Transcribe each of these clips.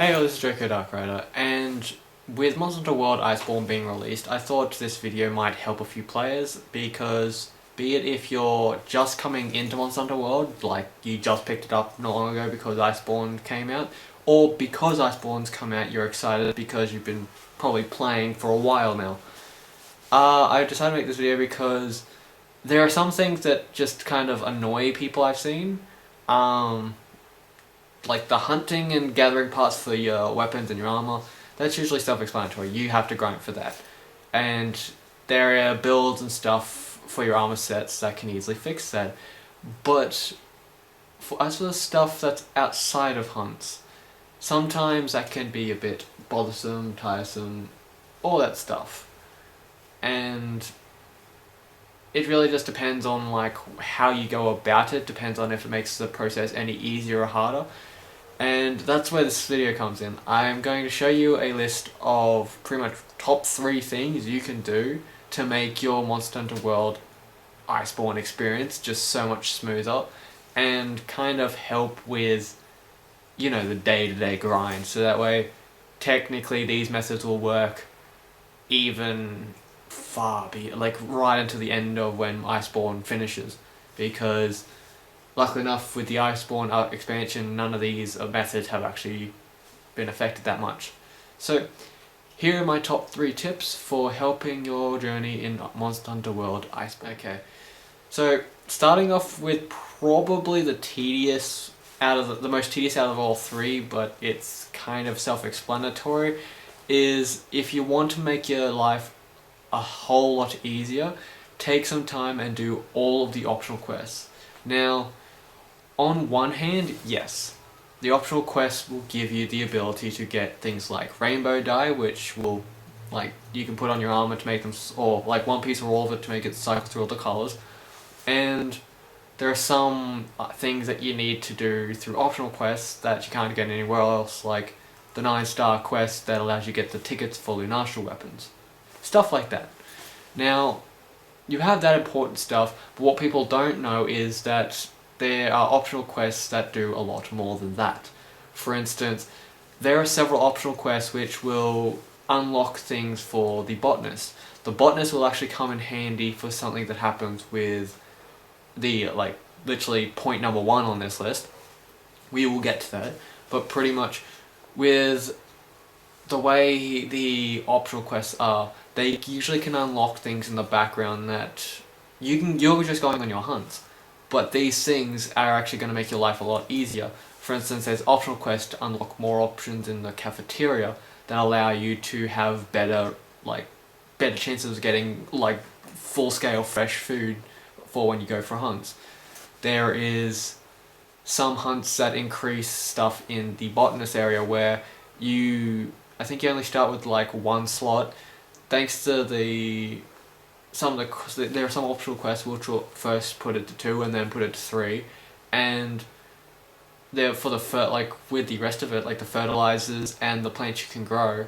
Hey, this is Draco Dark Rider, and with Monster Hunter World Iceborne being released, I thought this video might help a few players because, be it if you're just coming into Monster Hunter World, like you just picked it up not long ago because Iceborne came out, or because Iceborne's come out you're excited because you've been probably playing for a while now. I decided to make this video because there are some things that just kind of annoy people I've seen. Like the hunting and gathering parts for your weapons and your armor, that's usually self-explanatory. You have to grind for that. And there are builds and stuff for your armor sets that can easily fix that. But as for the stuff that's outside of hunts, sometimes that can be a bit bothersome, tiresome, all that stuff. And it really just depends on like how you go about it, depends on if it makes the process any easier or harder. And that's where this video comes in. I'm going to show you a list of pretty much top 3 things you can do to make your Monster Hunter World Iceborne experience just so much smoother and kind of help with, you know, the day-to-day grind. So that way, technically these methods will work even like right into the end of when Iceborne finishes, because luckily enough with the Iceborne expansion none of these methods have actually been affected that much. So here are my top 3 tips for helping your journey in Monster Hunter World Iceborne. Okay, so starting off with probably the most tedious out of all 3, but it's kind of self-explanatory, is if you want to make your life a whole lot easier, take some time and do all of the optional quests. Now, on one hand, yes, the optional quests will give you the ability to get things like rainbow dye, which will, like, you can put on your armor to make them, or like one piece or all of it to make it cycle through all the colors. And there are some things that you need to do through optional quests that you can't get anywhere else, like the 9-star quest that allows you to get the tickets for Lunastral weapons. Stuff like that. Now, you have that important stuff, but what people don't know is that there are optional quests that do a lot more than that. For instance, there are several optional quests which will unlock things for the botanist. The botanist will actually come in handy for something that happens with the, like, literally point number 1 on this list. We will get to that, but pretty much with the way the optional quests are, they usually can unlock things in the background that you're just going on your hunts. But these things are actually going to make your life a lot easier. For instance, there's optional quests to unlock more options in the cafeteria that allow you to have better chances of getting like full-scale fresh food for when you go for hunts. There is some hunts that increase stuff in the botanist area where I think you only start with like 1 slot, thanks to there are some optional quests which will first put it to 2 and then put it to 3, and there for with the rest of it, like the fertilizers and the plants you can grow,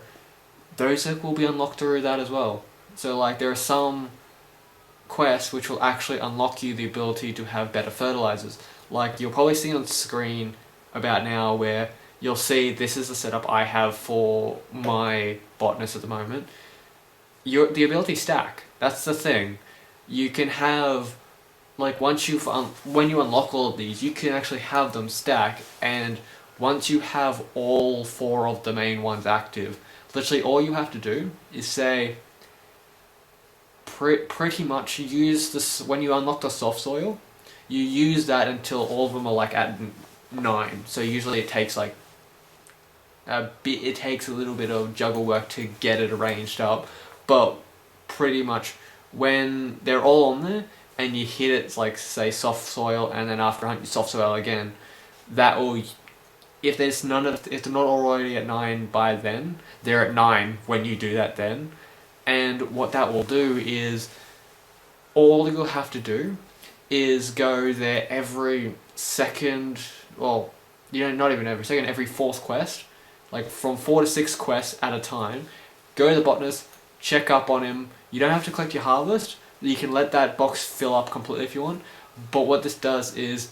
those will be unlocked through that as well. So like there are some quests which will actually unlock you the ability to have better fertilizers. Like you'll probably see on screen about now where you'll see this is the setup I have for my botanist at the moment. The ability stack, that's the thing. You can have, like, when you unlock all of these, you can actually have them stack, and once you have all 4 of the main ones active, literally all you have to do is say, pretty much use this, when you unlock the soft soil, you use that until all of them are like at 9. So usually it takes like it takes a little bit of juggle work to get it arranged up, but pretty much when they're all on there and you hit it, like say soft soil, and then after a hunt you soft soil again, that will, if they're not already at 9 by then, they're at 9 when you do that then. And what that will do is, all you'll have to do is go there every second, well, not even every second, every 4th quest, like from 4 to 6 quests at a time, go to the botanist, check up on him. You don't have to collect your harvest, you can let that box fill up completely if you want, but what this does is,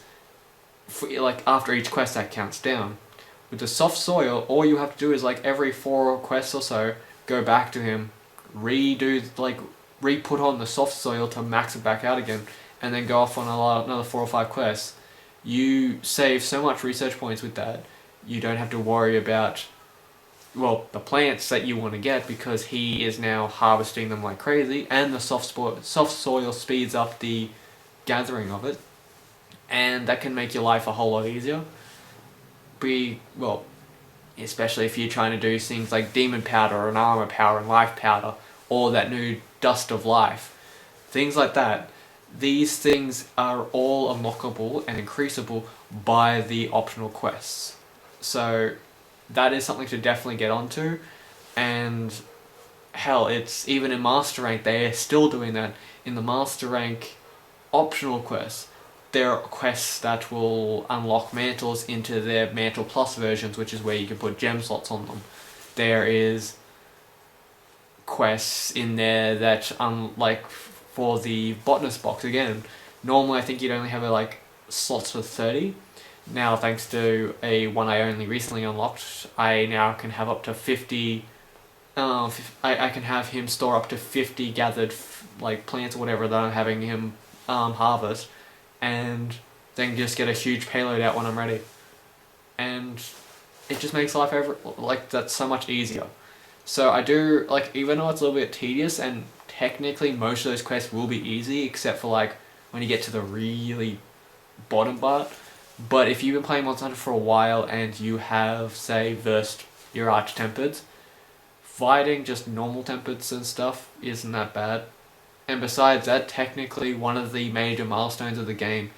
like after each quest that counts down, With the soft soil, all you have to do is like every 4 quests or so, go back to him, re-put on the soft soil to max it back out again, and then go off on another 4 or 5 quests. You save so much research points with that. You don't have to worry about, well, the plants that you want to get, because he is now harvesting them like crazy, and the soft soil speeds up the gathering of it, and that can make your life a whole lot easier. Well, especially if you're trying to do things like demon powder and armor power and life powder, or that new dust of life, things like that. These things are all unlockable and increasable by the optional quests. So that is something to definitely get onto, and hell, it's even in Master Rank they are still doing that. In the Master Rank optional quests, there are quests that will unlock mantles into their Mantle Plus versions, which is where you can put gem slots on them. There is quests in there that, like for the botanist box again, normally I think you'd only have like slots for 30. Now, thanks to a one I only recently unlocked, I now can have up to 50. I can have him store up to 50 gathered like plants or whatever that I'm having him harvest, and then just get a huge payload out when I'm ready. And it just makes life that's so much easier. So I do, like, even though it's a little bit tedious, and technically most of those quests will be easy, except for like when you get to the really bottom part. But if you've been playing Monster Hunter for a while and you have, say, versed your Arch-Tempered, fighting just normal Tempered and stuff isn't that bad. And besides that, technically one of the major milestones of the game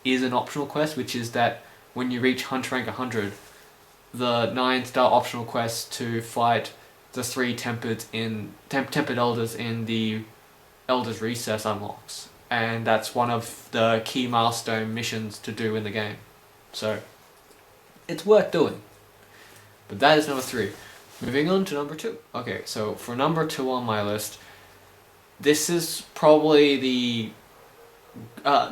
is an optional quest, which is that when you reach Hunter Rank 100, the 9-star optional quest to fight the 3 Tempered Elders in the Elder's Recess unlocks. And that's one of the key milestone missions to do in the game. So, it's worth doing. But that is number 3. Moving on to number 2. Okay, so for number 2 on my list, this is probably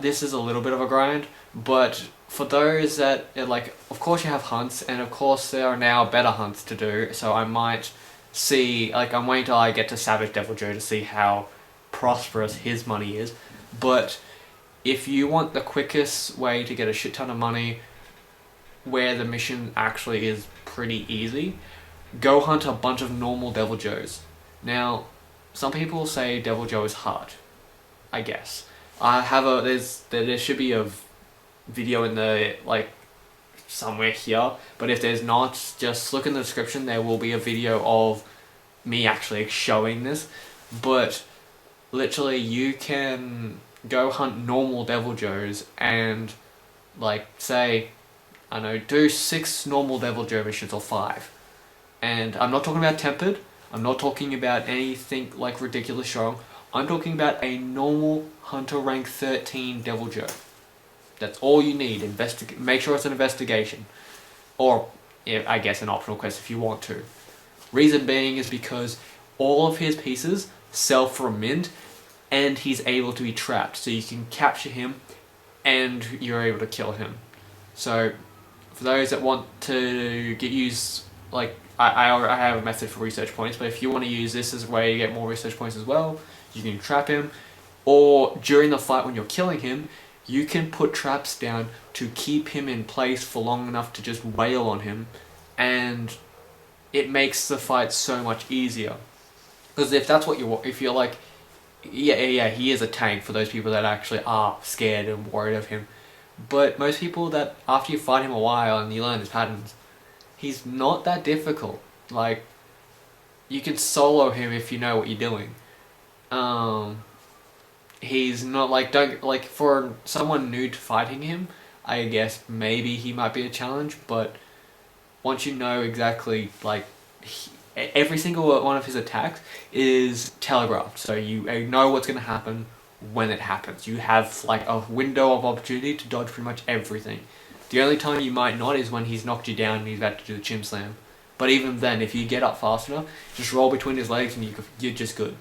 this is a little bit of a grind, but for those that, like, of course you have hunts, and of course there are now better hunts to do, so I might see, like, I'm waiting till I get to Savage Devil Joe to see how prosperous his money is, but if you want the quickest way to get a shit ton of money, where the mission actually is pretty easy, go hunt a bunch of normal Devil Joes. Now, some people say Devil Joe is hard, I guess. There should be a video in the, like, somewhere here, but if there's not, just look in the description, there will be a video of me actually showing this. But literally you can go hunt normal Devil Joes and, like, say, I don't know, do 6 normal Devil Joe missions or 5. And I'm not talking about Tempered, I'm not talking about anything like ridiculous strong, I'm talking about a normal Hunter Rank 13 Devil Joe. That's all you need. Make sure it's an investigation. Or, yeah, I guess an optional quest if you want to. Reason being is because all of his pieces sell for a mint, and he's able to be trapped. So you can capture him, and you're able to kill him. So, for those that want to use, like, I have a method for research points, but if you want to use this as a way to get more research points as well, you can trap him. Or during the fight when you're killing him, you can put traps down to keep him in place for long enough to just wail on him, and it makes the fight so much easier. Because if that's what if you're like, yeah, he is a tank for those people that actually are scared and worried of him. But most people that, after you fight him a while and you learn his patterns, he's not that difficult. Like, you can solo him if you know what you're doing. He's not like, for someone new to fighting him, I guess maybe he might be a challenge, but once you know exactly, like, every single one of his attacks is telegraphed, so you know what's going to happen when it happens. You have, like, a window of opportunity to dodge pretty much everything. The only time you might not is when he's knocked you down and he's about to do the Chim Slam. But even then, if you get up fast enough, just roll between his legs and you're just good.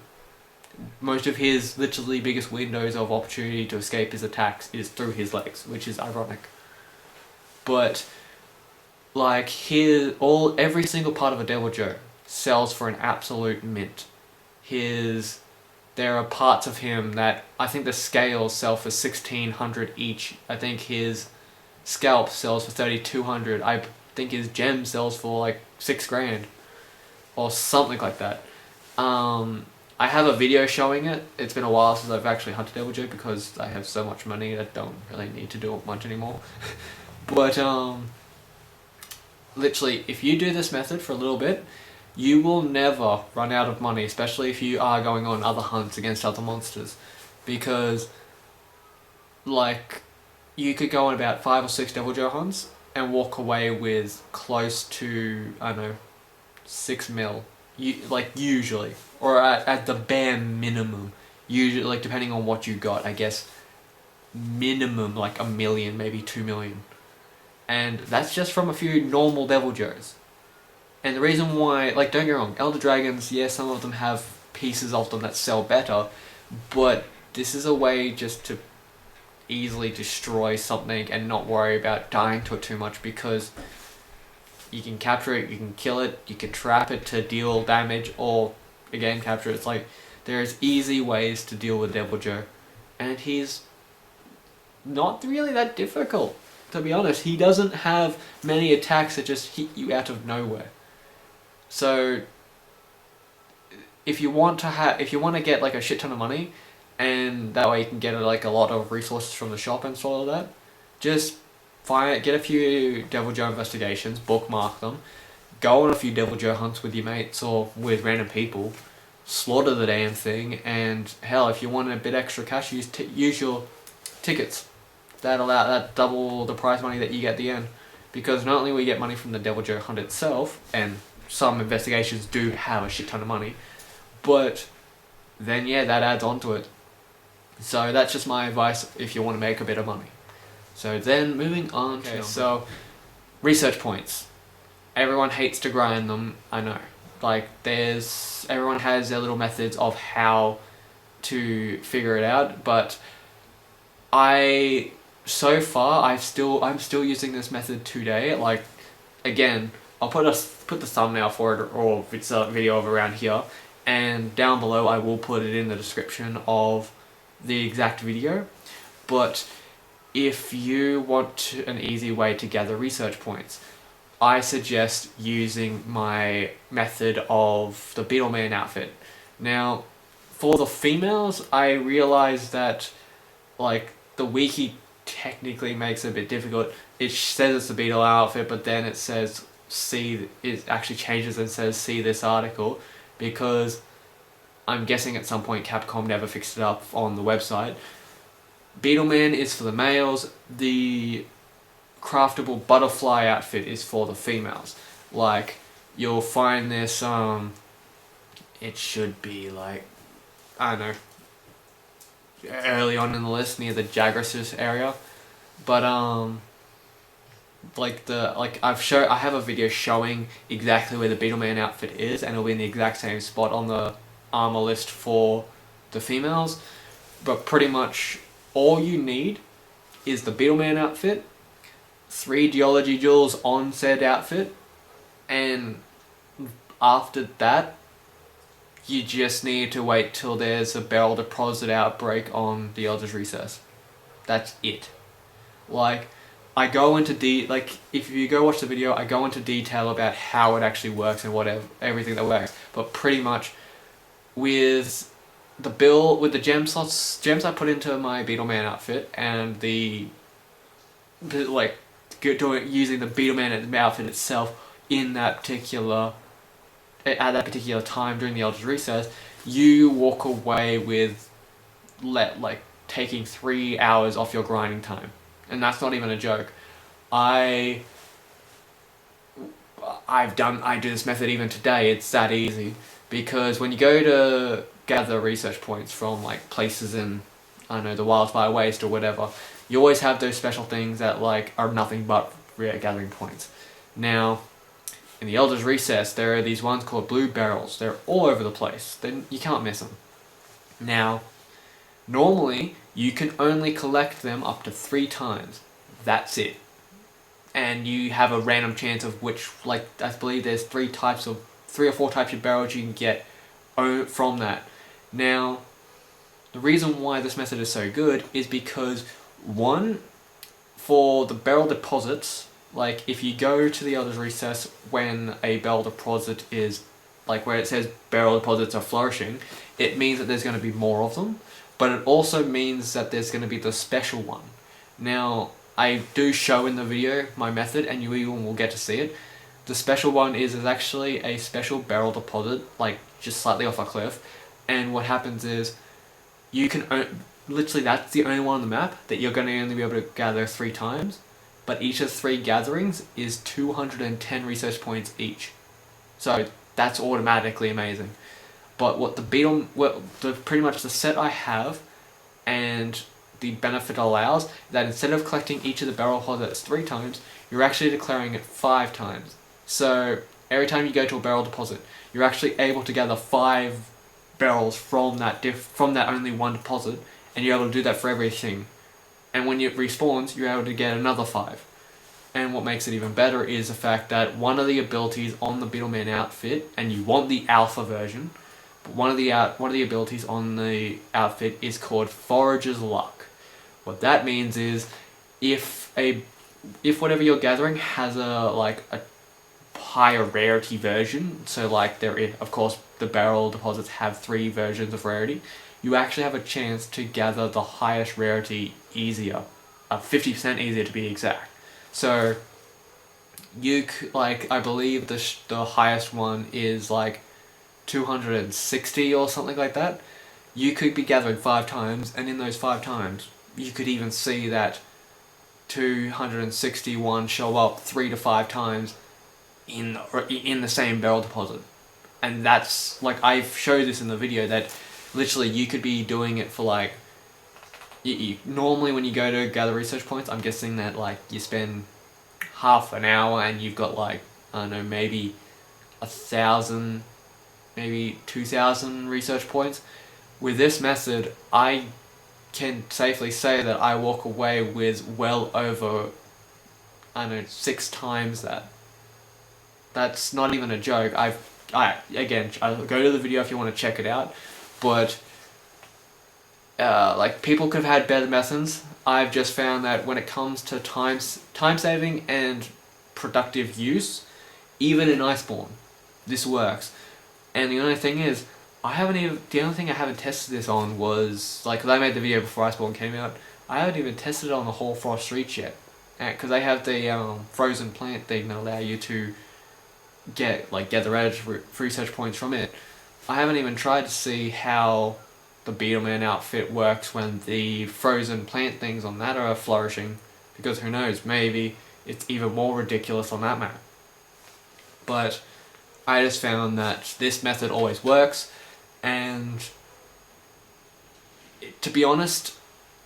Most of his literally biggest windows of opportunity to escape his attacks is through his legs, which is ironic. But like every single part of a Devil Joe sells for an absolute mint. There are parts of him that I think the scales sell for 1,600 each. I think his scalp sells for 3,200. I think his gem sells for like 6 grand or something like that. I have a video showing it. It's been a while since I've actually hunted Devil Joe because I have so much money that I don't really need to do it much anymore. But literally, if you do this method for a little bit, you will never run out of money, especially if you are going on other hunts against other monsters. Because, like, you could go on about 5 or 6 Devil Joe hunts and walk away with close to, I don't know, 6 mil. Usually. Or at the bare minimum. Usually, like, depending on what you got, I guess, minimum, like, 1 million, maybe 2 million. And that's just from a few normal Devil Joes. And the reason why, like, don't get me wrong, Elder Dragons, yeah, some of them have pieces of them that sell better, but this is a way just to easily destroy something and not worry about dying to it too much, because you can capture it, you can kill it, you can trap it to deal damage, or again capture it. It's like, there's easy ways to deal with Devil Joe, and he's not really that difficult, to be honest. He doesn't have many attacks that just hit you out of nowhere. So if you want to get like a shit ton of money, and that way you can get like a lot of resources from the shop and sort of that, just get a few Devil Joe investigations, bookmark them, go on a few Devil Joe hunts with your mates or with random people, slaughter the damn thing, and hell, if you want a bit extra cash, use your tickets. That double the prize money that you get at the end, because not only will you get money from the Devil Joe hunt itself, and some investigations do have a shit ton of money, but then yeah, that adds on to it. So that's just my advice if you want to make a bit of money. So then moving on so research points. Everyone hates to grind them, I know. Like, everyone has their little methods of how to figure it out, but so far I'm still using this method today. Like, again, I'll put the thumbnail for it, or it's a video of around here, and down below I will put it in the description of the exact video. But if you want an easy way to gather research points, I suggest using my method of the Beetleman outfit. Now, for the females, I realized that, like, the wiki technically makes it a bit difficult. It says it's the Beetle outfit, but then it says it actually changes and says see this article, because I'm guessing at some point Capcom never fixed it up on the website. Beetleman is for the males, the craftable butterfly outfit is for the females. Like, you'll find this, it should be like, I don't know, early on in the list near the Jagras area, but I have a video showing exactly where the Beetleman outfit is, and it'll be in the exact same spot on the armor list for the females. But pretty much all you need is the Beetleman outfit, 3 geology jewels on said outfit, and after that you just need to wait till there's a barrel deposit outbreak on the Elder's Recess. That's it. Like, I go into if you go watch the video, I go into detail about how it actually works and everything that works. But pretty much with the gems I put into my Beetleman outfit, and using the Beetleman outfit itself in that particular at that particular time during the Elder's Recess, you walk away with taking 3 hours off your grinding time. And that's not even a joke. I do this method even today. It's that easy, because when you go to gather research points from like places in, I don't know, the Wildfire Waste or whatever, you always have those special things that like are nothing but rare gathering points. Now, in the Elder's Recess, there are these ones called blue barrels. They're all over the place. Then you can't miss them. Now, normally you can only collect them up to 3 times. That's it. and you have a random chance of which, like, I believe there's 3 or 4 types of barrels you can get from that. Now, the reason why this method is so good is because, one, for the barrel deposits, like if you go to the Elder's Recess when a barrel deposit is, like where it says barrel deposits are flourishing, it means that there's going to be more of them, but it also means that there's going to be the special one. Now, I do show in the video my method, and you even will get to see it. The special one is actually a special barrel deposit, like just slightly off a cliff, and what happens is you can literally, that's the only one on the map that you're going to only be able to gather 3 times, but each of 3 gatherings is 210 research points each. So that's automatically amazing. But what pretty much the set I have and the benefit allows, that instead of collecting each of the barrel deposits 3 times, you're actually declaring it 5 times. So every time you go to a barrel deposit, you're actually able to gather 5 barrels from that only one deposit, and you're able to do that for everything. And when it respawns, you're able to get another 5. And what makes it even better is the fact that one of the abilities on the Beetleman outfit, and you want the alpha version, but one of the abilities on the outfit is called Foragers Luck. What that means is if whatever you're gathering has a higher rarity version, so like of course the barrel deposits have 3 versions of rarity, you actually have a chance to gather the highest rarity easier, 50% easier to be exact. So I believe the highest one is like 260 or something like that. You could be gathering 5 times, and in those 5 times you could even see that 261 show up 3 to 5 times in the same barrel deposit. And that's, like, I've showed this in the video, that literally you could be doing it for like, normally when you go to gather research points, I'm guessing that like you spend half an hour and you've got like, I don't know, maybe 1,000, maybe 2,000 research points. With this method, I can safely say that I walk away with well over, I don't know, 6 times that. That's not even a joke. Again, I'll go to the video if you want to check it out, but like, people could have had better methods. I've just found that when it comes to time saving and productive use, even in Iceborne, this works. And the only thing is, the only thing I haven't tested this on was, like, 'cause I made the video before Iceborne came out, I haven't even tested it on the whole Frost Reach yet, because they have the frozen plant thing that allow you to get the rare research points from it. I haven't even tried to see how the Beetleman outfit works when the frozen plant things on that are flourishing, because who knows, maybe it's even more ridiculous on that map. But I just found that this method always works, and to be honest,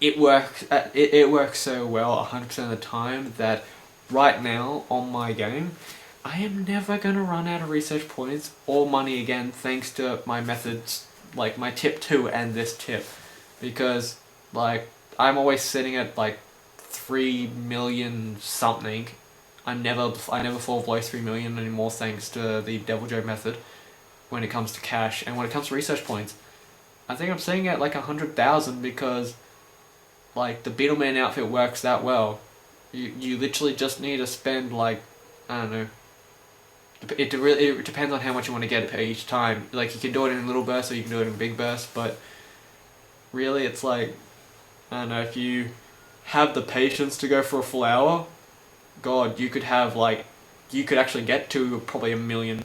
it works so well 100% of the time that right now on my game, I am never going to run out of research points or money again, thanks to my methods, like my tip 2 and this tip. Because, like, I'm always sitting at like 3 million something. I never fall below 3 million anymore, thanks to the Devil Joe method when it comes to cash. And when it comes to research points, I think I'm sitting at like 100,000, because like the Beetleman outfit works that well. You literally just need to spend, like, I don't know, it depends on how much you want to get each time. Like, you can do it in little bursts or you can do it in big bursts, but really it's like, I don't know, if you have the patience to go for a full hour, God, you could actually get to probably 1 million.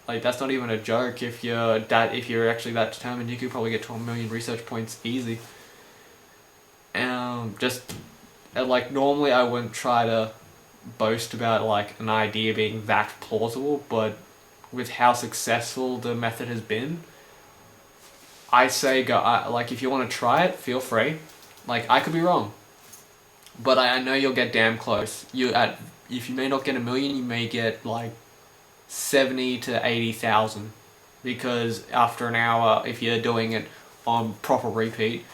Like, that's not even a joke. If you're actually that determined, you could probably get to 1 million research points easy. Like, normally I wouldn't try to boast about like an idea being that plausible, but with how successful the method has been, I say go. Like, if you want to try it, feel free. Like, I could be wrong, but I know you'll get damn close. If you may not get 1 million, you may get like 70 to 80,000, because after an hour, if you're doing it on proper repeat,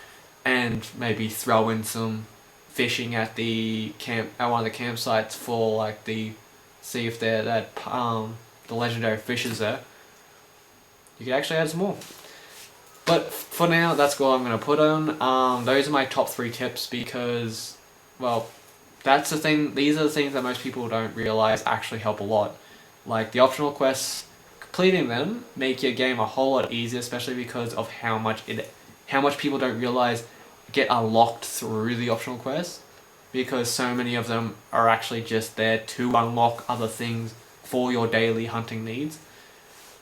and maybe throw in some fishing at the one of the campsites for like see if the legendary fish is there. You can actually add some more. But for now, that's all I'm going to put on. Those are my top 3 tips because, well, that's the thing. These are the things that most people don't realize actually help a lot. Like the optional quests, completing them make your game a whole lot easier, especially because of how much people don't realize get unlocked through the optional quests, because so many of them are actually just there to unlock other things for your daily hunting needs.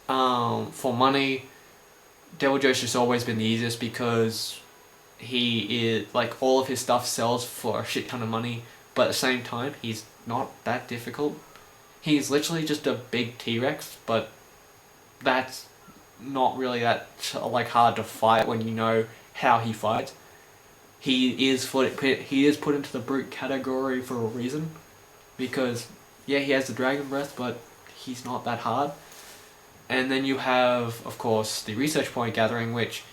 For money, Devil Joe's just always been the easiest because he is like all of his stuff sells for a shit ton of money, but at the same time he's not that difficult. He's literally just a big T-Rex, but that's not really that like hard to fight when you know how he fights. He is put into the brute category for a reason, because yeah, he has the dragon breath, but he's not that hard. And then you have, of course, the research point gathering, which,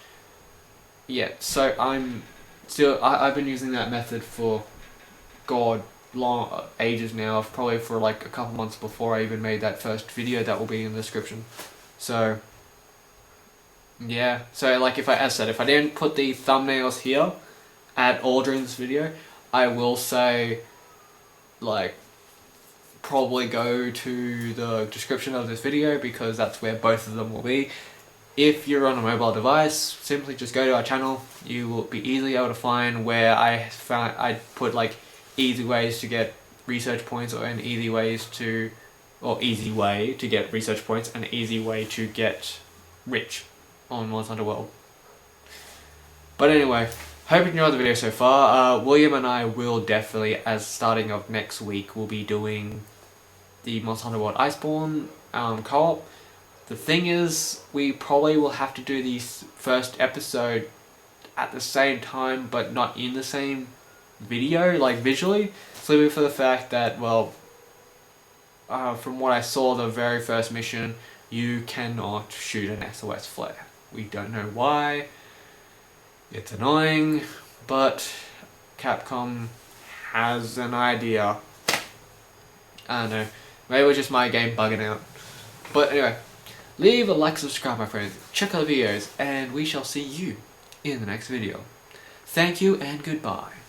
yeah, so I've been using that method for, ages now, probably for like a couple months before I even made that first video that will be in the description. So, yeah, so like if I didn't put the thumbnails here at all during this video, I will say, like, probably go to the description of this video because that's where both of them will be. If you're on a mobile device, simply just go to our channel. You will be easily able to find where I put like easy ways to get research points, or an easy way to get research points, and an easy way to get rich on Monster Hunter World. But anyway, hope you enjoyed the video so far. William and I will definitely, as starting of next week, will be doing the Monster Hunter World Iceborne co-op. The thing is, we probably will have to do the first episode at the same time, but not in the same video, like visually, simply for the fact that, well, from what I saw, the very first mission, you cannot shoot an SOS flare. We don't know why. It's annoying, but Capcom has an idea. I don't know. Maybe it was just my game bugging out. But anyway, leave a like, subscribe my friends, check out the videos, and we shall see you in the next video. Thank you and goodbye.